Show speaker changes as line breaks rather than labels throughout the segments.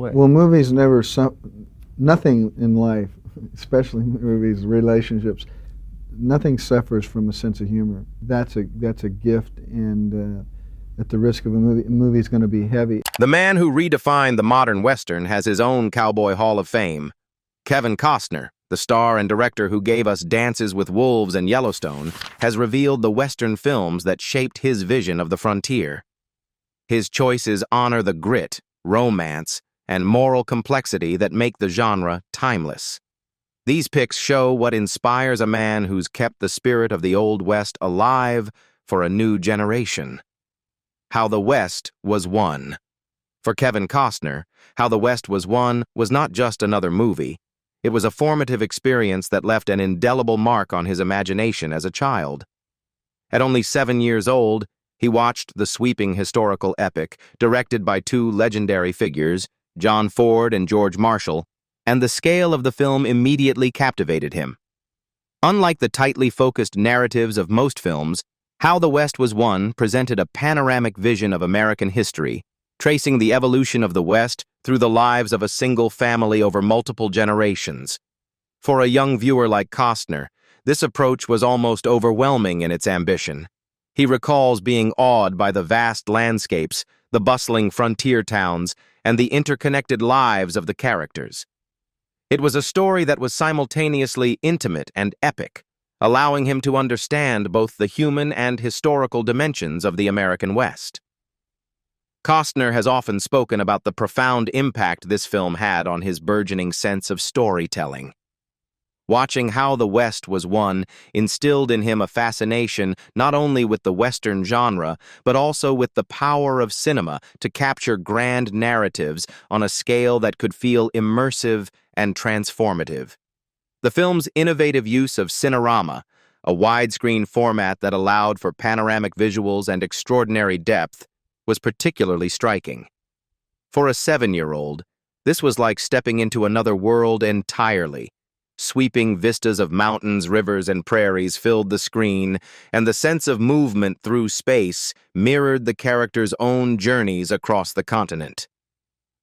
way.
Well, movies never, nothing in life, especially movies, relationships, nothing suffers from a sense of humor. That's a gift, and at the risk of a movie's going to be heavy.
The man who redefined the modern Western has his own Cowboy Hall of Fame. Kevin Costner, the star and director who gave us Dances with Wolves and Yellowstone, has revealed the Western films that shaped his vision of the frontier. His choices honor the grit, romance, and moral complexity that make the genre timeless. These picks show what inspires a man who's kept the spirit of the Old West alive for a new generation. How the West Was Won. For Kevin Costner, How the West Was Won was not just another movie. It was a formative experience that left an indelible mark on his imagination as a child. At only 7 years old, he watched the sweeping historical epic, directed by two legendary figures, John Ford and George Marshall, and the scale of the film immediately captivated him. Unlike the tightly focused narratives of most films, How the West Was Won presented a panoramic vision of American history, tracing the evolution of the West through the lives of a single family over multiple generations. For a young viewer like Costner, this approach was almost overwhelming in its ambition. He recalls being awed by the vast landscapes, the bustling frontier towns, and the interconnected lives of the characters. It was a story that was simultaneously intimate and epic, allowing him to understand both the human and historical dimensions of the American West. Costner has often spoken about the profound impact this film had on his burgeoning sense of storytelling. Watching How the West Was Won instilled in him a fascination not only with the Western genre, but also with the power of cinema to capture grand narratives on a scale that could feel immersive and transformative. The film's innovative use of cinerama, a widescreen format that allowed for panoramic visuals and extraordinary depth, was particularly striking. For a 7-year-old, this was like stepping into another world entirely. Sweeping vistas of mountains, rivers, and prairies filled the screen, and the sense of movement through space mirrored the characters' own journeys across the continent.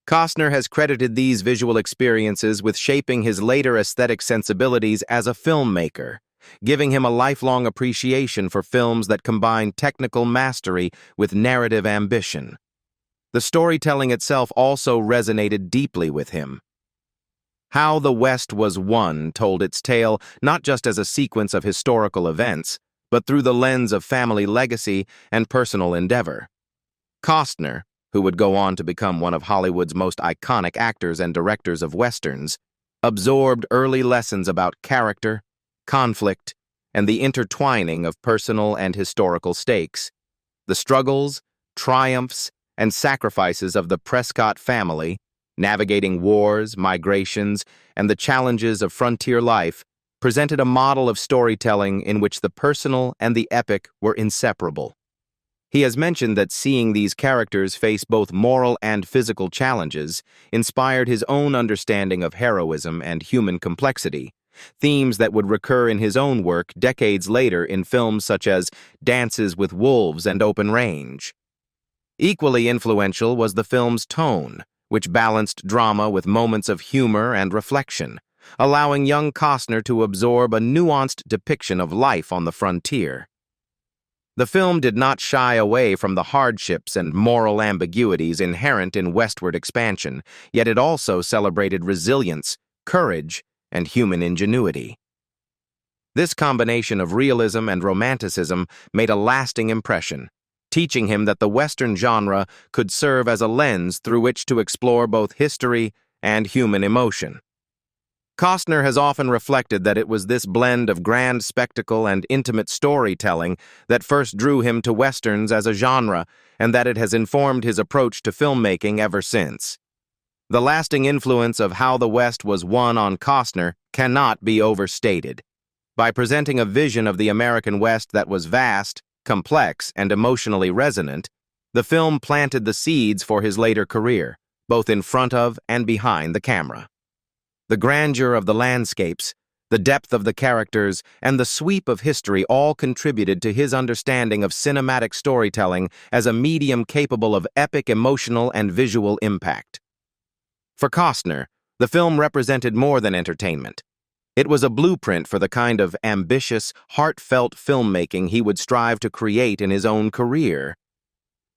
Costner has credited these visual experiences with shaping his later aesthetic sensibilities as a filmmaker, giving him a lifelong appreciation for films that combine technical mastery with narrative ambition. The storytelling itself also resonated deeply with him. How the West Was Won told its tale not just as a sequence of historical events, but through the lens of family legacy and personal endeavor. Costner, who would go on to become one of Hollywood's most iconic actors and directors of Westerns, absorbed early lessons about character, conflict, and the intertwining of personal and historical stakes. The struggles, triumphs, and sacrifices of the Prescott family, navigating wars, migrations, and the challenges of frontier life, presented a model of storytelling in which the personal and the epic were inseparable. He has mentioned that seeing these characters face both moral and physical challenges inspired his own understanding of heroism and human complexity, themes that would recur in his own work decades later in films such as Dances with Wolves and Open Range. Equally influential was the film's tone, which balanced drama with moments of humor and reflection, allowing young Costner to absorb a nuanced depiction of life on the frontier. The film did not shy away from the hardships and moral ambiguities inherent in westward expansion, yet it also celebrated resilience, courage, and human ingenuity. This combination of realism and romanticism made a lasting impression, teaching him that the Western genre could serve as a lens through which to explore both history and human emotion. Costner has often reflected that it was this blend of grand spectacle and intimate storytelling that first drew him to Westerns as a genre, and that it has informed his approach to filmmaking ever since. The lasting influence of How the West Was Won on Costner cannot be overstated. By presenting a vision of the American West that was vast, complex, and emotionally resonant, the film planted the seeds for his later career, both in front of and behind the camera. The grandeur of the landscapes, the depth of the characters, and the sweep of history all contributed to his understanding of cinematic storytelling as a medium capable of epic emotional and visual impact. For Costner, the film represented more than entertainment. It was a blueprint for the kind of ambitious, heartfelt filmmaking he would strive to create in his own career.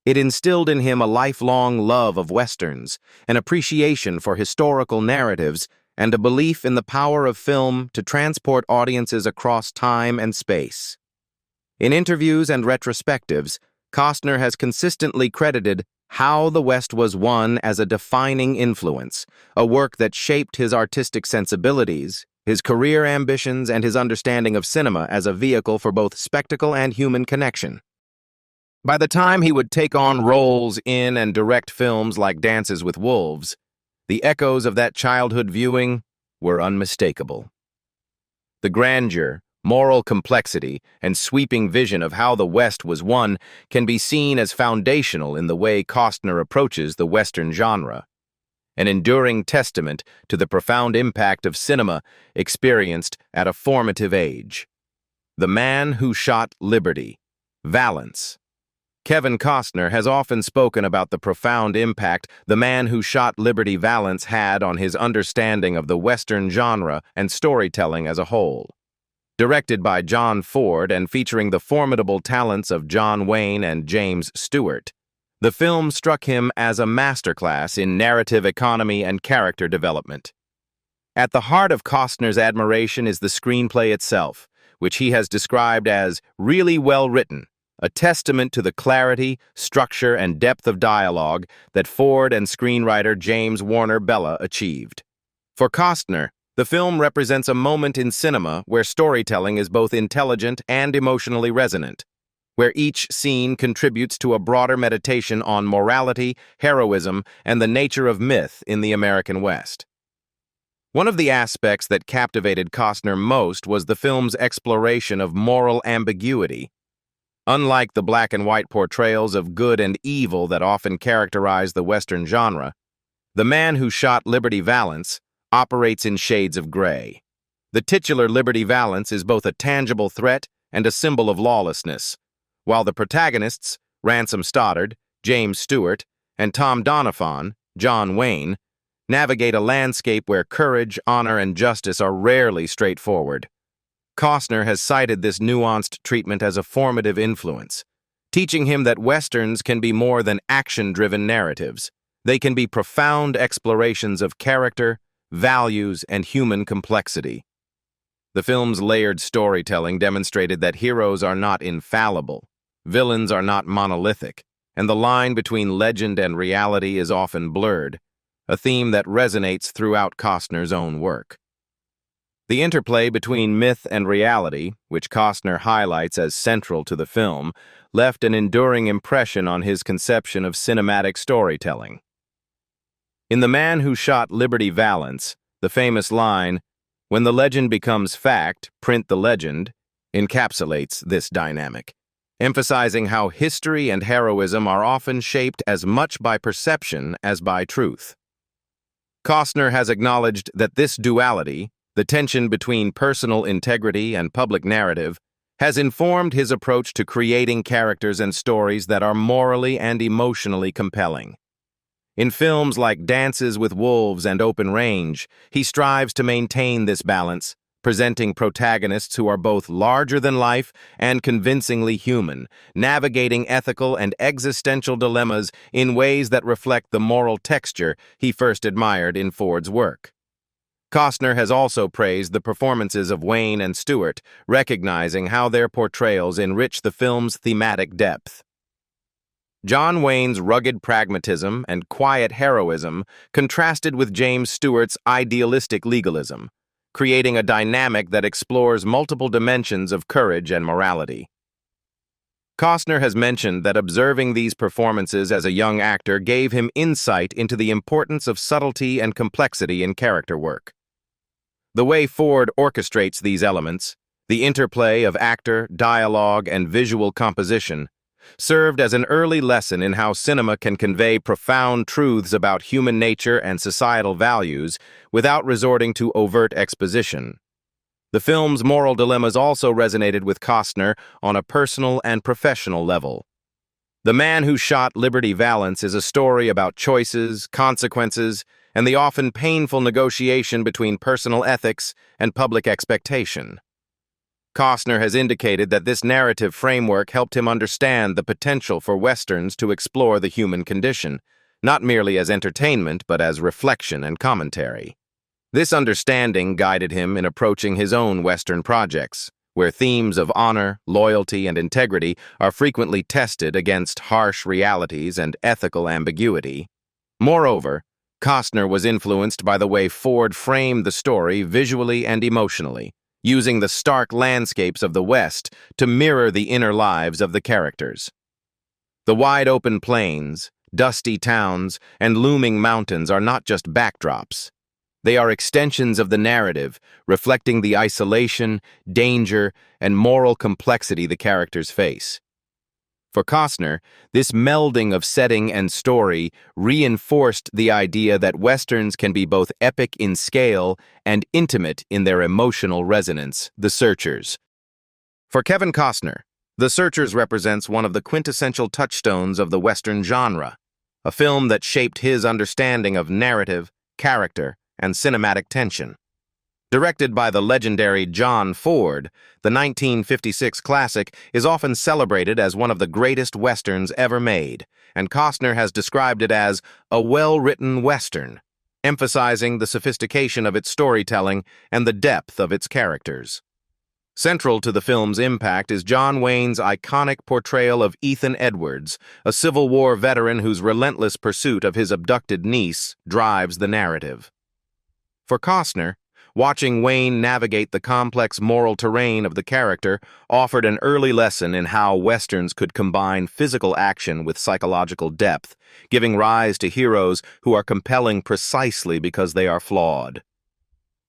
It instilled in him a lifelong love of Westerns, an appreciation for historical narratives, and a belief in the power of film to transport audiences across time and space. In interviews and retrospectives, Costner has consistently credited How the West Was Won as a defining influence, a work that shaped his artistic sensibilities, his career ambitions, and his understanding of cinema as a vehicle for both spectacle and human connection. By the time he would take on roles in and direct films like Dances with Wolves, the echoes of that childhood viewing were unmistakable. The grandeur, moral complexity, and sweeping vision of how the West was won can be seen as foundational in the way Costner approaches the Western genre, an enduring testament to the profound impact of cinema experienced at a formative age. The Man Who Shot Liberty, Valance. Kevin Costner has often spoken about the profound impact The Man Who Shot Liberty Valance had on his understanding of the Western genre and storytelling as a whole. Directed by John Ford and featuring the formidable talents of John Wayne and James Stewart, the film struck him as a masterclass in narrative economy and character development. At the heart of Costner's admiration is the screenplay itself, which he has described as really well written, a testament to the clarity, structure, and depth of dialogue that Ford and screenwriter James Warner Bella achieved. For Costner, the film represents a moment in cinema where storytelling is both intelligent and emotionally resonant, where each scene contributes to a broader meditation on morality, heroism, and the nature of myth in the American West. One of the aspects that captivated Costner most was the film's exploration of moral ambiguity. Unlike the black and white portrayals of good and evil that often characterize the Western genre, The Man Who Shot Liberty Valance operates in shades of gray. The titular Liberty Valance is both a tangible threat and a symbol of lawlessness, while the protagonists, Ransom Stoddard, James Stewart, and Tom Doniphan, John Wayne, navigate a landscape where courage, honor, and justice are rarely straightforward. Costner has cited this nuanced treatment as a formative influence, teaching him that Westerns can be more than action-driven narratives. They can be profound explorations of character, values, and human complexity. The film's layered storytelling demonstrated that heroes are not infallible, villains are not monolithic, and the line between legend and reality is often blurred, a theme that resonates throughout Costner's own work. The interplay between myth and reality, which Costner highlights as central to the film, left an enduring impression on his conception of cinematic storytelling. In The Man Who Shot Liberty Valance, the famous line, "When the legend becomes fact, print the legend," encapsulates this dynamic, emphasizing how history and heroism are often shaped as much by perception as by truth. Costner has acknowledged that this duality, the tension between personal integrity and public narrative, has informed his approach to creating characters and stories that are morally and emotionally compelling. In films like Dances with Wolves and Open Range, he strives to maintain this balance, presenting protagonists who are both larger than life and convincingly human, navigating ethical and existential dilemmas in ways that reflect the moral texture he first admired in Ford's work. Costner has also praised the performances of Wayne and Stewart, recognizing how their portrayals enrich the film's thematic depth. John Wayne's rugged pragmatism and quiet heroism contrasted with James Stewart's idealistic legalism, creating a dynamic that explores multiple dimensions of courage and morality. Costner has mentioned that observing these performances as a young actor gave him insight into the importance of subtlety and complexity in character work. The way Ford orchestrates these elements, the interplay of actor, dialogue, and visual composition, served as an early lesson in how cinema can convey profound truths about human nature and societal values without resorting to overt exposition. The film's moral dilemmas also resonated with Costner on a personal and professional level. The Man Who Shot Liberty Valance is a story about choices, consequences, and the often painful negotiation between personal ethics and public expectation. Costner has indicated that this narrative framework helped him understand the potential for Westerns to explore the human condition, not merely as entertainment but as reflection and commentary. This understanding guided him in approaching his own Western projects, where themes of honor, loyalty, and integrity are frequently tested against harsh realities and ethical ambiguity. Moreover, Costner was influenced by the way Ford framed the story visually and emotionally, using the stark landscapes of the West to mirror the inner lives of the characters. The wide-open plains, dusty towns, and looming mountains are not just backdrops. They are extensions of the narrative, reflecting the isolation, danger, and moral complexity the characters face. For Costner, this melding of setting and story reinforced the idea that Westerns can be both epic in scale and intimate in their emotional resonance. The Searchers. For Kevin Costner, The Searchers represents one of the quintessential touchstones of the Western genre, a film that shaped his understanding of narrative, character, and cinematic tension. Directed by the legendary John Ford, the 1956 classic is often celebrated as one of the greatest Westerns ever made, and Costner has described it as a well-written Western, emphasizing the sophistication of its storytelling and the depth of its characters. Central to the film's impact is John Wayne's iconic portrayal of Ethan Edwards, a Civil War veteran whose relentless pursuit of his abducted niece drives the narrative. For Costner, watching Wayne navigate the complex moral terrain of the character offered an early lesson in how Westerns could combine physical action with psychological depth, giving rise to heroes who are compelling precisely because they are flawed.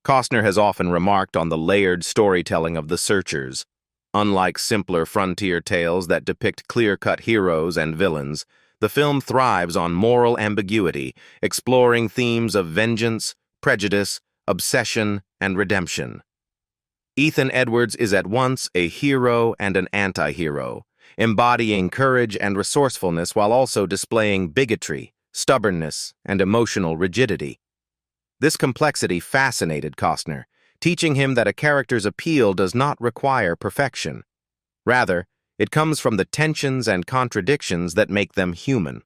Costner has often remarked on the layered storytelling of The Searchers. Unlike simpler frontier tales that depict clear-cut heroes and villains, the film thrives on moral ambiguity, exploring themes of vengeance, prejudice, obsession, and redemption. Ethan Edwards is at once a hero and an anti-hero, embodying courage and resourcefulness while also displaying bigotry, stubbornness, and emotional rigidity. This complexity fascinated Costner, teaching him that a character's appeal does not require perfection. Rather, it comes from the tensions and contradictions that make them human.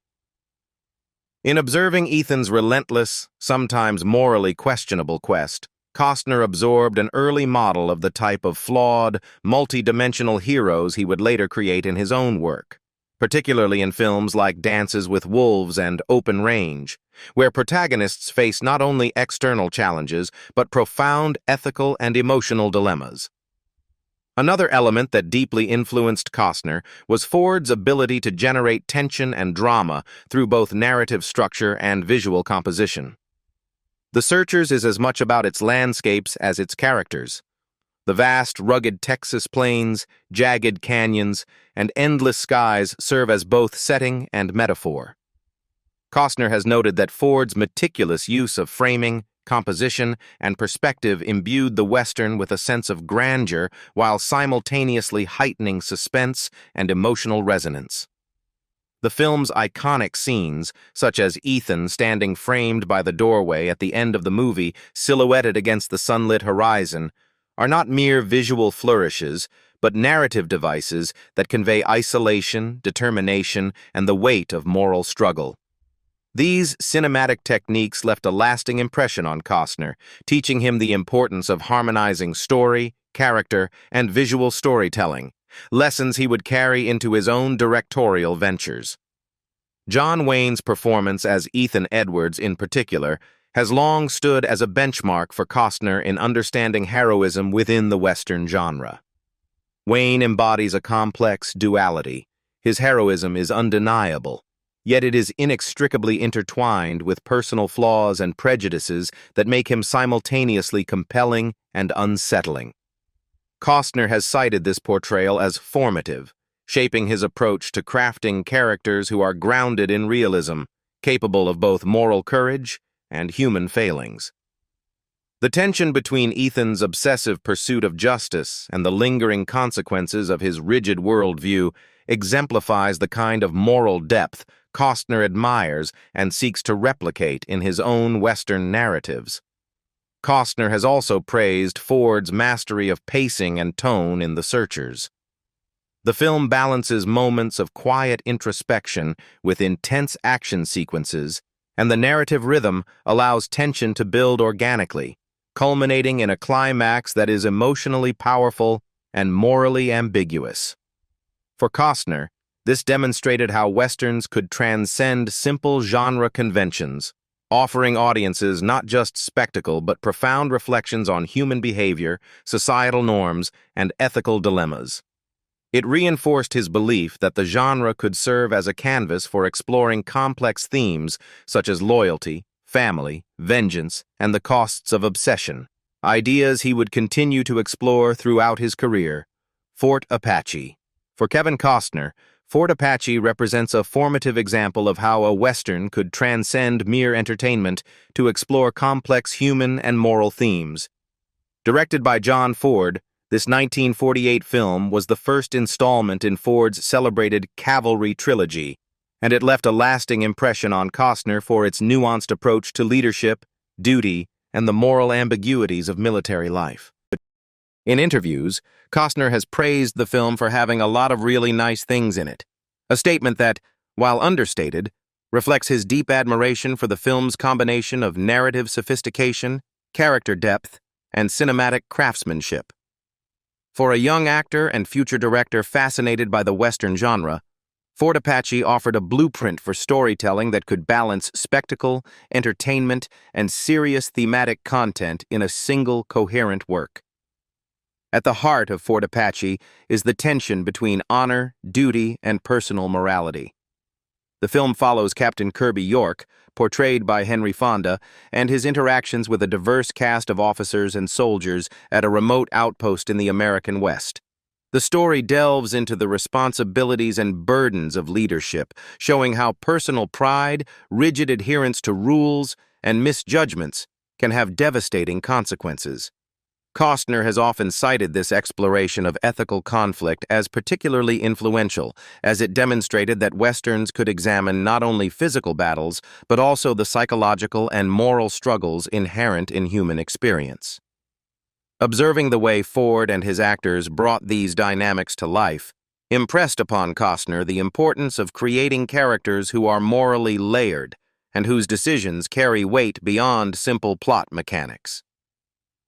In observing Ethan's relentless, sometimes morally questionable quest, Costner absorbed an early model of the type of flawed, multi-dimensional heroes he would later create in his own work, particularly in films like Dances with Wolves and Open Range, where protagonists face not only external challenges but profound ethical and emotional dilemmas. Another element that deeply influenced Costner was Ford's ability to generate tension and drama through both narrative structure and visual composition. The Searchers is as much about its landscapes as its characters. The vast, rugged Texas plains, jagged canyons, and endless skies serve as both setting and metaphor. Costner has noted that Ford's meticulous use of framing, composition, and perspective imbued the Western with a sense of grandeur while simultaneously heightening suspense and emotional resonance. The film's iconic scenes, such as Ethan standing framed by the doorway at the end of the movie, silhouetted against the sunlit horizon, are not mere visual flourishes, but narrative devices that convey isolation, determination, and the weight of moral struggle. These cinematic techniques left a lasting impression on Costner, teaching him the importance of harmonizing story, character, and visual storytelling, lessons he would carry into his own directorial ventures. John Wayne's performance as Ethan Edwards, in particular, has long stood as a benchmark for Costner in understanding heroism within the Western genre. Wayne embodies a complex duality. His heroism is undeniable, yet it is inextricably intertwined with personal flaws and prejudices that make him simultaneously compelling and unsettling. Costner has cited this portrayal as formative, shaping his approach to crafting characters who are grounded in realism, capable of both moral courage and human failings. The tension between Ethan's obsessive pursuit of justice and the lingering consequences of his rigid worldview exemplifies the kind of moral depth Costner admires and seeks to replicate in his own Western narratives. Costner has also praised Ford's mastery of pacing and tone in The Searchers. The film balances moments of quiet introspection with intense action sequences, and the narrative rhythm allows tension to build organically, culminating in a climax that is emotionally powerful and morally ambiguous. For Costner, this demonstrated how Westerns could transcend simple genre conventions, offering audiences not just spectacle but profound reflections on human behavior, societal norms, and ethical dilemmas. It reinforced his belief that the genre could serve as a canvas for exploring complex themes such as loyalty, family, vengeance, and the costs of obsession, ideas he would continue to explore throughout his career. Fort Apache. For Kevin Costner, Fort Apache represents a formative example of how a Western could transcend mere entertainment to explore complex human and moral themes. Directed by John Ford, this 1948 film was the first installment in Ford's celebrated Cavalry trilogy, and it left a lasting impression on Costner for its nuanced approach to leadership, duty, and the moral ambiguities of military life. In interviews, Costner has praised the film for having a lot of really nice things in it, a statement that, while understated, reflects his deep admiration for the film's combination of narrative sophistication, character depth, and cinematic craftsmanship. For a young actor and future director fascinated by the Western genre, Fort Apache offered a blueprint for storytelling that could balance spectacle, entertainment, and serious thematic content in a single coherent work. At the heart of Fort Apache is the tension between honor, duty, and personal morality. The film follows Captain Kirby York, portrayed by Henry Fonda, and his interactions with a diverse cast of officers and soldiers at a remote outpost in the American West. The story delves into the responsibilities and burdens of leadership, showing how personal pride, rigid adherence to rules, and misjudgments can have devastating consequences. Costner has often cited this exploration of ethical conflict as particularly influential, as it demonstrated that Westerns could examine not only physical battles, but also the psychological and moral struggles inherent in human experience. Observing the way Ford and his actors brought these dynamics to life impressed upon Costner the importance of creating characters who are morally layered and whose decisions carry weight beyond simple plot mechanics.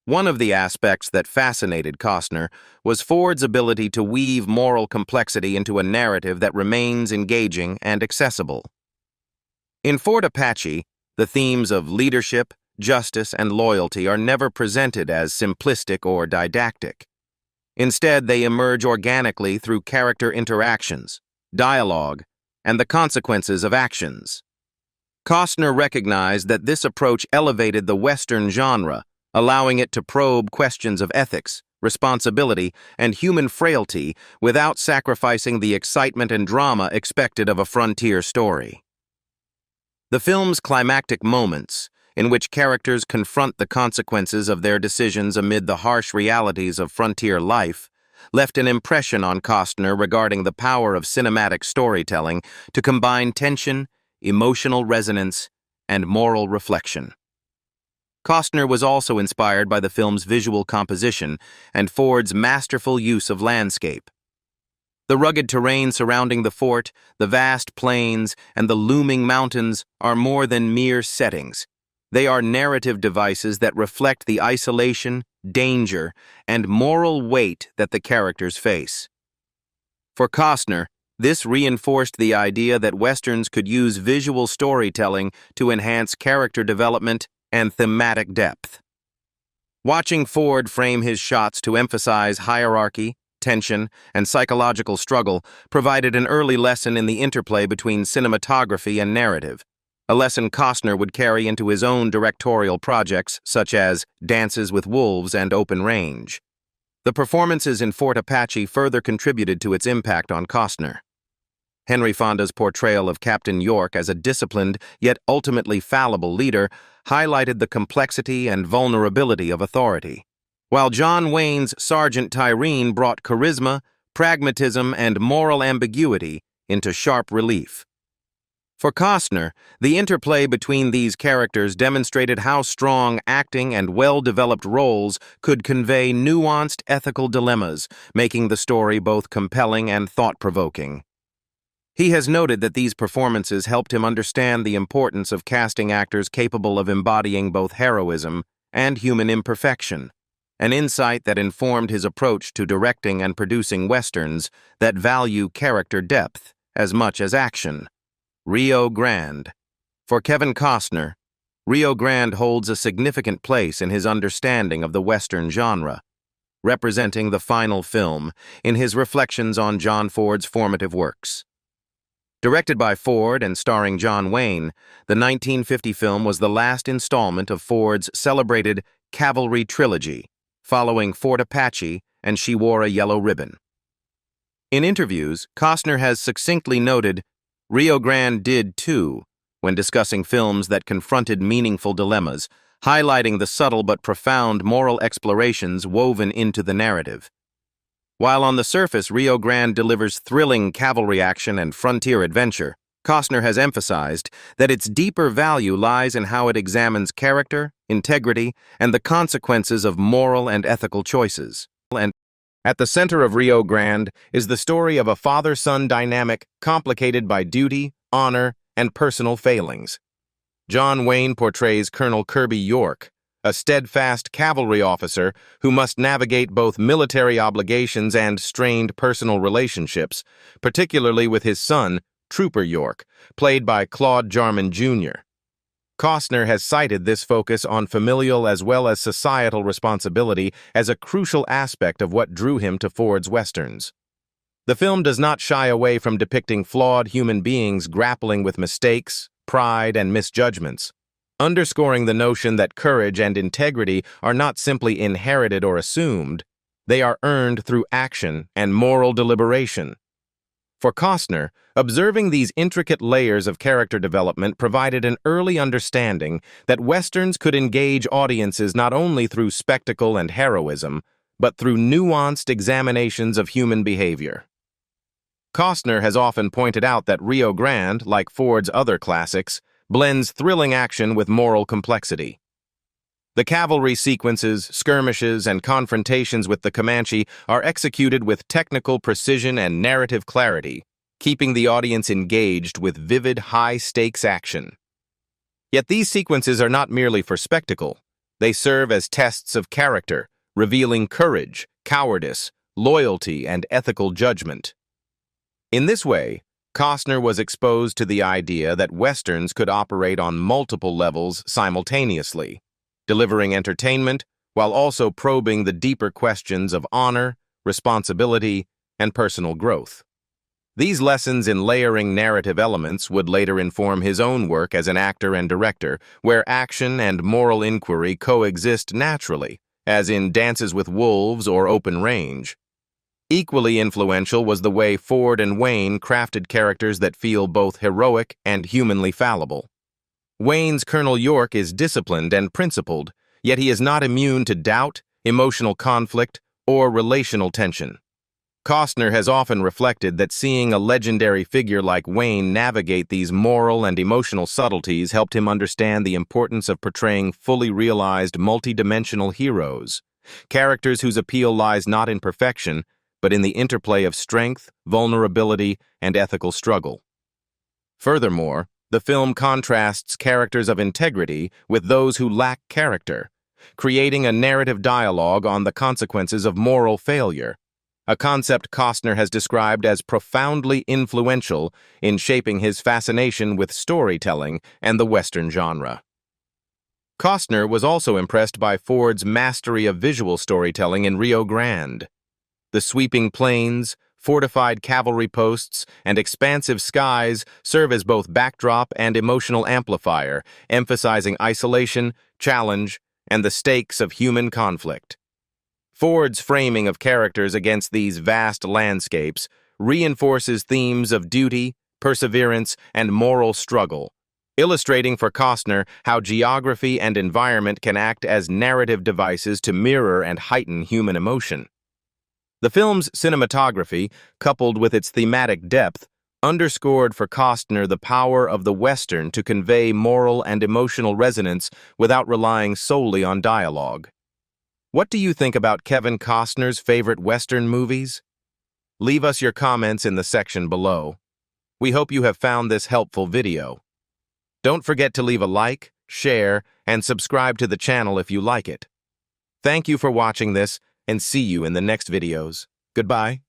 One of the aspects that fascinated Costner was Ford's ability to weave moral complexity into a narrative that remains engaging and accessible. In Fort Apache, the themes of leadership, justice, and loyalty are never presented as simplistic or didactic. Instead, they emerge organically through character interactions, dialogue, and the consequences of actions. Costner recognized that this approach elevated the Western genre, allowing it to probe questions of ethics, responsibility, and human frailty without sacrificing the excitement and drama expected of a frontier story. The film's climactic moments, in which characters confront the consequences of their decisions amid the harsh realities of frontier life, left an impression on Costner regarding the power of cinematic storytelling to combine tension, emotional resonance, and moral reflection. Costner was also inspired by the film's visual composition and Ford's masterful use of landscape. The rugged terrain surrounding the fort, the vast plains, and the looming mountains are more than mere settings. They are narrative devices that reflect the isolation, danger, and moral weight that the characters face. For Costner, this reinforced the idea that Westerns could use visual storytelling to enhance character development and thematic depth. Watching Ford frame his shots to emphasize hierarchy, tension, and psychological struggle provided an early lesson in the interplay between cinematography and narrative, a lesson Costner would carry into his own directorial projects such as Dances with Wolves and Open Range. The performances in Fort Apache further contributed to its impact on Costner. Henry Fonda's portrayal of Captain York as a disciplined yet ultimately fallible leader highlighted the complexity and vulnerability of authority, while John Wayne's Sergeant Tyreen brought charisma, pragmatism, and moral ambiguity into sharp relief. For Costner, the interplay between these characters demonstrated how strong acting and well-developed roles could convey nuanced ethical dilemmas, making the story both compelling and thought-provoking. He has noted that these performances helped him understand the importance of casting actors capable of embodying both heroism and human imperfection, an insight that informed his approach to directing and producing westerns that value character depth as much as action. Rio Grande. For Kevin Costner, Rio Grande holds a significant place in his understanding of the Western genre, representing the final film in his reflections on John Ford's formative works. Directed by Ford and starring John Wayne, the 1950 film was the last installment of Ford's celebrated Cavalry trilogy, following Fort Apache and She Wore a Yellow Ribbon. In interviews, Costner has succinctly noted, "Rio Grande did too," when discussing films that confronted meaningful dilemmas, highlighting the subtle but profound moral explorations woven into the narrative. While on the surface Rio Grande delivers thrilling cavalry action and frontier adventure, Costner has emphasized that its deeper value lies in how it examines character, integrity, and the consequences of moral and ethical choices. And at the center of Rio Grande is the story of a father-son dynamic complicated by duty, honor, and personal failings. John Wayne portrays Colonel Kirby York, a steadfast cavalry officer who must navigate both military obligations and strained personal relationships, particularly with his son, Trooper York, played by Claude Jarman Jr. Costner has cited this focus on familial as well as societal responsibility as a crucial aspect of what drew him to Ford's westerns. The film does not shy away from depicting flawed human beings grappling with mistakes, pride, and misjudgments, underscoring the notion that courage and integrity are not simply inherited or assumed, they are earned through action and moral deliberation. For Costner, observing these intricate layers of character development provided an early understanding that westerns could engage audiences not only through spectacle and heroism, but through nuanced examinations of human behavior. Costner has often pointed out that Rio Grande, like Ford's other classics, blends thrilling action with moral complexity. The cavalry sequences, skirmishes, and confrontations with the Comanche are executed with technical precision and narrative clarity, keeping the audience engaged with vivid, high-stakes action. Yet these sequences are not merely for spectacle. They serve as tests of character, revealing courage, cowardice, loyalty, and ethical judgment. In this way, Costner was exposed to the idea that westerns could operate on multiple levels simultaneously, delivering entertainment while also probing the deeper questions of honor, responsibility, and personal growth. These lessons in layering narrative elements would later inform his own work as an actor and director, where action and moral inquiry coexist naturally, as in Dances with Wolves or Open Range. Equally influential was the way Ford and Wayne crafted characters that feel both heroic and humanly fallible. Wayne's Colonel York is disciplined and principled, yet he is not immune to doubt, emotional conflict, or relational tension. Costner has often reflected that seeing a legendary figure like Wayne navigate these moral and emotional subtleties helped him understand the importance of portraying fully realized multidimensional heroes, characters whose appeal lies not in perfection, but in the interplay of strength, vulnerability, and ethical struggle. Furthermore, the film contrasts characters of integrity with those who lack character, creating a narrative dialogue on the consequences of moral failure, a concept Costner has described as profoundly influential in shaping his fascination with storytelling and the Western genre. Costner was also impressed by Ford's mastery of visual storytelling in Rio Grande. The sweeping plains, fortified cavalry posts, and expansive skies serve as both backdrop and emotional amplifier, emphasizing isolation, challenge, and the stakes of human conflict. Ford's framing of characters against these vast landscapes reinforces themes of duty, perseverance, and moral struggle, illustrating for Costner how geography and environment can act as narrative devices to mirror and heighten human emotion. The film's cinematography, coupled with its thematic depth, underscored for Costner the power of the Western to convey moral and emotional resonance without relying solely on dialogue. What do you think about Kevin Costner's favorite Western movies? Leave us your comments in the section below. We hope you have found this helpful video. Don't forget to leave a like, share, and subscribe to the channel if you like it. Thank you for watching this, and see you in the next videos. Goodbye.